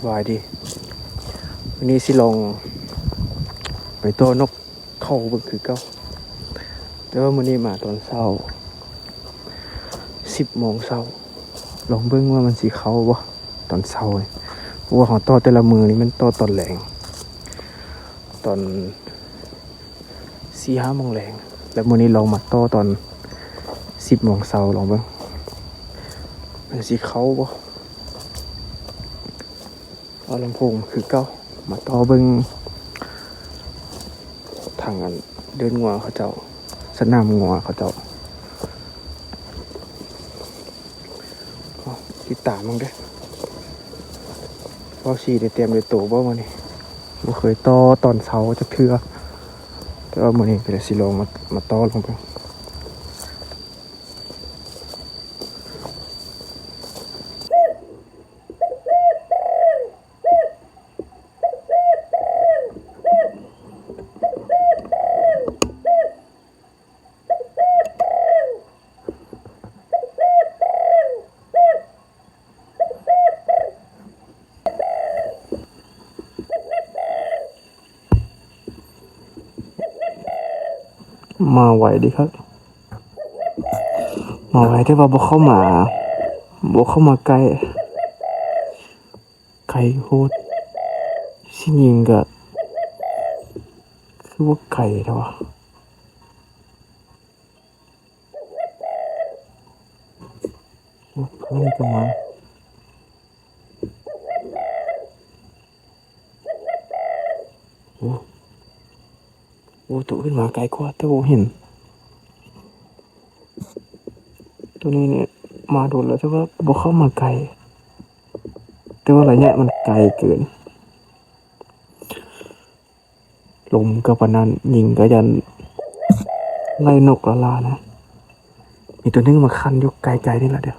บายดีวันนี้สิลองไปตัวนกเข้าเบิ่งคือเก่าแต่ว่ามื้อนี้มาตอนเช้า10 โมงเช้าลองเบิ่งว่ามันสิเข้าบ่ตอนเช้านี่เพราะว่าของต่อแต่ละมื้อนี่มันต่อตอนแลงตอน 4-5 โมงแลงแล้วมื้อนี้ลองมาต่อตอน10 โมงเช้าลองเบิ่งมันสิเข้าบ่เอาลำโพงคือเก่ามาต่อเบิ่งทางอันเดินงัวเขาเจ้าสนามงัวเขาเจ้าติดตามมึงเด้อว่าชีได้เตรียมได้โตบ่มื้อนี้บ่เคยต่อตอนเช้าจักเทื่อแต่ว่ามื้อนี้ก็ได้สิลองมาต่อลองเบิ่งมาไหวดีครับมาไหวแต่ว่าบ่เข้ามาใกล้ไกลโหดสิยิงก็คือว่าไกลเด้อวะเพิ่นก็มาโอ้ตัวขึ้นมาไกลกว่าแต่บ่เห็นตัวนี้เนี่ยมาโดนแล้วแต่ว่าบ่เข้ามาไกลแต่ว่าระยะมันไกลเกินลมก็ปานนั้นยิงก็ยันไล่นกละลานะมีตัวนึงมาคันอยู่ไกลๆนี่แหละเดี๋ยว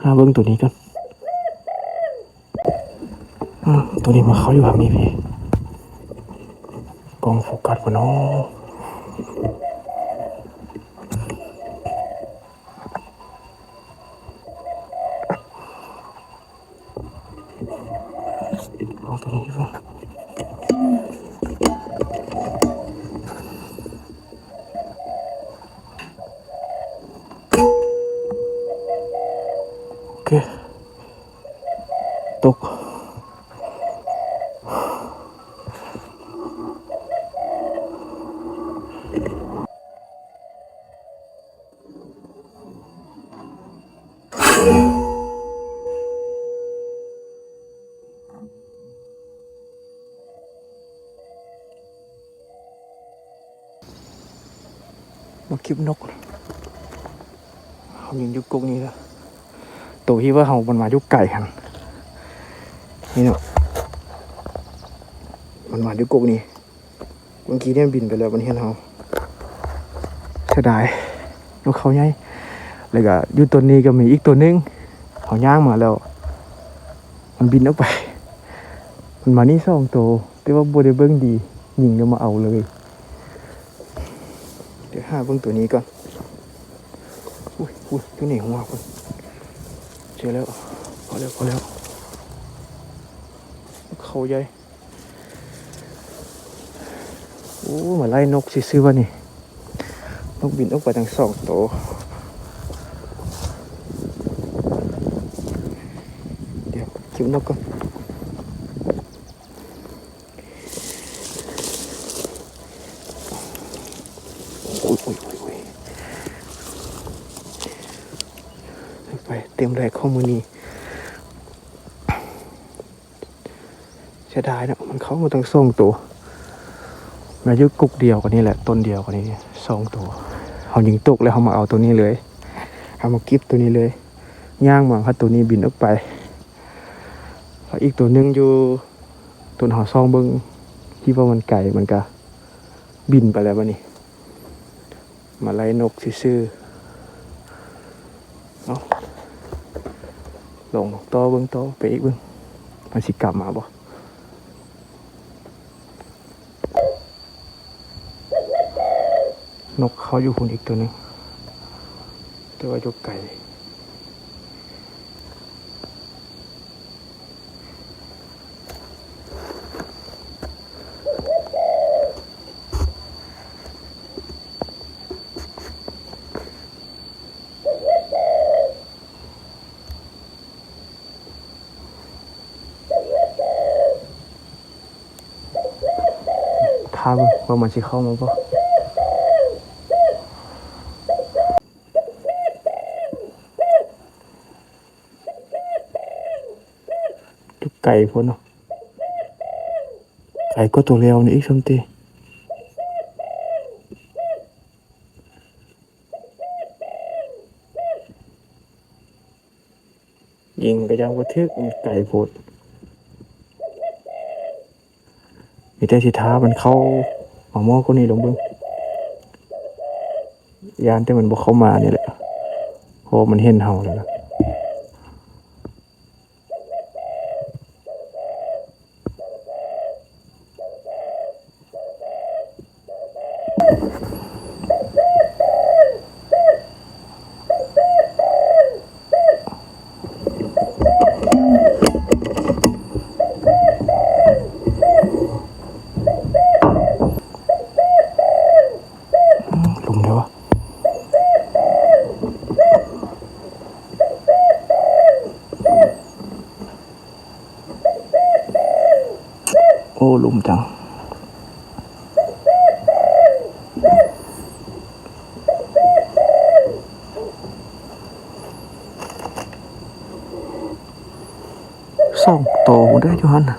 หาเบิ่งตัวนี้กันตัวนี้มาเข้าอยู่แบบนี้พี่กล้องโฟกัสบ่เนาะเอาตัวนี้ป่ะโอเคตกมาคลิปนกเขายิงยุกกนี้แล้วตัวที่ว่าเขามันมายุกไก่กันนี่เนาะมันมายุกกนี้เมื่อกี้เนี่ยบินไปแล้วมันเห็นเขาเสียดายนกเขาใหญ่เลยก็อยู่ตัวนี้ก็มีอีกตัวนึงเขาย่างมาแล้วมันบินออกไปมันมานี่2 ตัวแต่ว่าบ่ได้เบิ่งดียิงแล้วมาเอาเลยเดี๋ยวหาเบิ่งตัวนี้ก่อนอุ้ยตัวนี้หัวคนเจอแล้วพอแล้วเขาใหญ่โอ้มาไล่นกซื่อๆวะนี่นกบินออกไปทั้ง2 ตัวเดี๋ยวเก็บนกก่อนอุ้ยไปเต็มแรกข้อมือนี้เสียดายนะมันเข้ามาตั้ง2 ตัวมายุกุกเดียวกันนี่แหละต้นเดียวกันนี้2 ตัวเขายิงตกแล้วเขามาเอาตัวนี้เลยเขามากิฟตัวนี้เลยย่างหวังเขาตัวนี้บินออกไปอีกตัวนึงอยู่ตัวหอซองเบิ้งที่ว่ามันไก่มันก็บินไปแล้ววะนี่มาไล่นกซื่อๆเอาลงต่อเบิ้งต่อไปอีกเบิ้งมันสิกลับมาบ่นกเขาอยู่คนอีกตัวนึงแต่ว่าอยู่ไก่ าเบิ่งว่ามันสิเข้ามาบ่ดูไก่พุ่นเนาะไก่ก็ตัวเร็วนี่อีกซัมติยิงก็ยังบ่ถึกมันไก่โพดมีแต่สิท้ามันเข้าเอาหม้อคนนี้ลงเบิ่งยานแต่มันบ่เข้ามานี่แหละเพราะมันเห็นเฮาแล้วนะลุมเด้อวะโอ้ลุมจัง2 โตบ่ได้อยู่หั่นน่ะ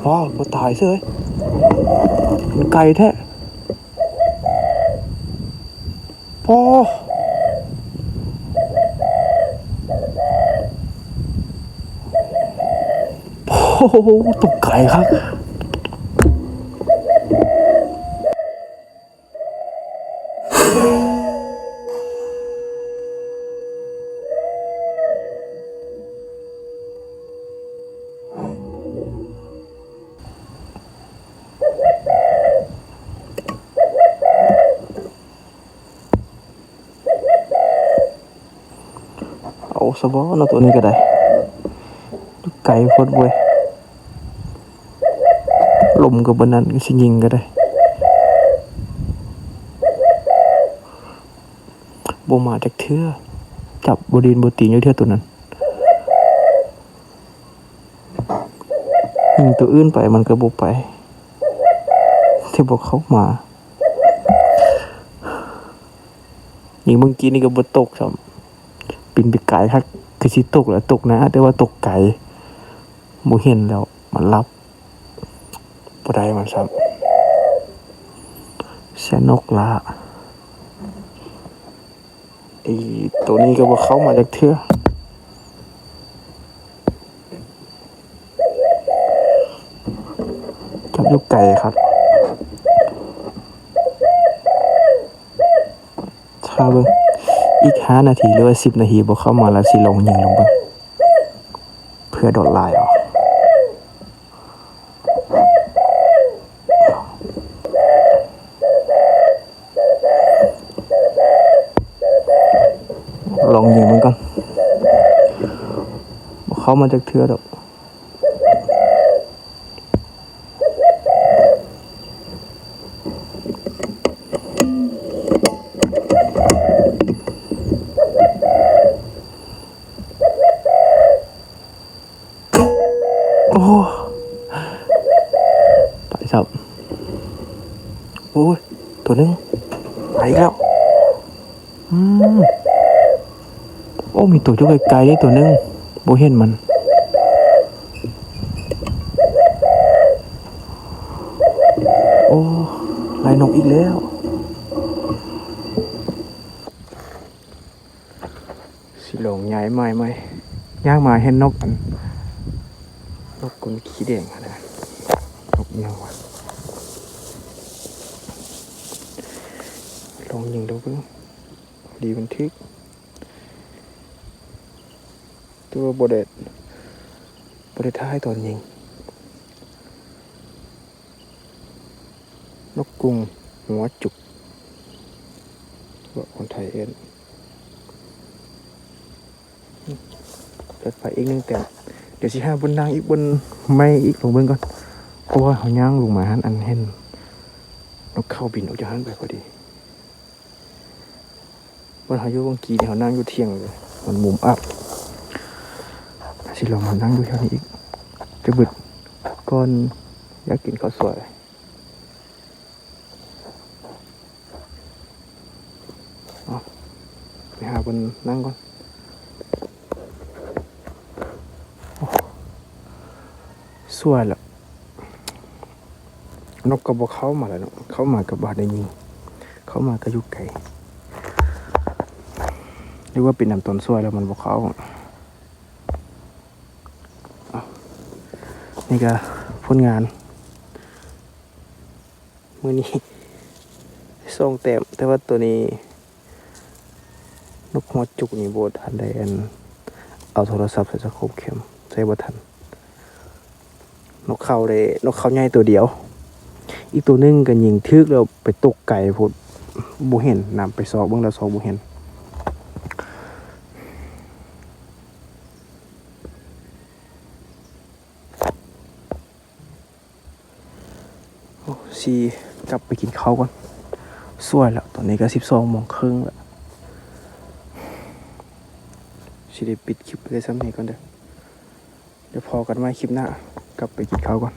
ว้าวบ่ตายเซ้ยมันไกลแท้พอโอ้โหตกไก่ครับเอาซะบ่เนาะตัวนี้ก็ได้ไก่โพดเว้ยลมก็บ่นั่นก็สิยิงก็ได้บ่มาจักเทื่อจับบ่ดินบ่ตีนอยู่เทื่อตัวนั้นตัวอื่นไปมันก็บ่ไปที่บ่เข้ามายิงเมื่อกี้นี่ก็บ่ตกซ้ำปินไปไกลคักคือสิตกแล้วตกนะแต่ว่าตกไกลบ่เห็นแล้วมันรับบ่ได้มันซ้ำเสียนกละไอ้ตัวนี้ก็บ่เข้ามาจักเทื่อจับอยู่ไกลครับถ้าเบิ่งอีก5 นาทีหรือว่า10 นาทีบ่เข้ามาแล้วสิลงยิงลงเบิ่งเพื่อโดดลายออกลองยิงมันก่อนบ่เข้ามาจักเทื่อดอกโอ้ตายซับโอ้ยตัวนึงไปอีกแล้วโอ้มีตัวอยู่ไกลๆนี่ตัวนึงบ่เห็นมันโอ้ลายนกอีกแล้วสิลงย้ายไม้ไหมย่างมาเห็นนกนกกลขี้แดงนะนกเงี้ยวะลองยิงดูเพิ่งดีบันทึกตัวบไดท้ายตอนยิงนกกรุงหัวจุกว่าคนไทยเอ็นเปิดไฟอีก1 แต้ม เดี๋ยวสิหาบนนางอีกบนไม่อีกลงเบิ่งก่อนเพราะว่าเขาย่างลงมาหันอันเห็นนกเข้าบินออกจากหันไปพอดีบนเขาอยู่บางกีเนี่ยเขานั่งอยู่เที่ยงเลยมันมุมอับสิลองมานั่งดูแถวนี้อีกจะบึดก่อนอยากกินข้าวสวยไปหาบนนั่งก่อนสวยแล้วนกกระบอกเข้ามาแล้วเนาะเข้ามากับบาดในยิงเข้ามาก็อยู่ไกลหรือว่าเป็นน้ำต้นสวยแล้วมันบอกเข้านี่ก็ผลงานมื้อนี้ส่งเต็มแต่ว่าตัวนี้นกหัวจุกนี่โบทันได้อันเอาโทรศัพท์ใส่สโคปเข้มใส่บ่ทันนกเขาได้นกเขาใหญ่ตัวเดียวอีกตัวนึงก็ยิงทึกแล้วไปตกไก่พุ่นบ่เห็นนำไปซอกเบิ่งแล้วซอกบ่เห็นสิกลับไปกินข้าวก่อนสวยแล้วตอนนี้ก็12:30แล้วสิได้ปิดคลิปไปได้ซ้ำนี้ก่อนเด้อเดี๋ยวพอกันใหม่คลิปหน้ากลับไปกินข้าวก่อน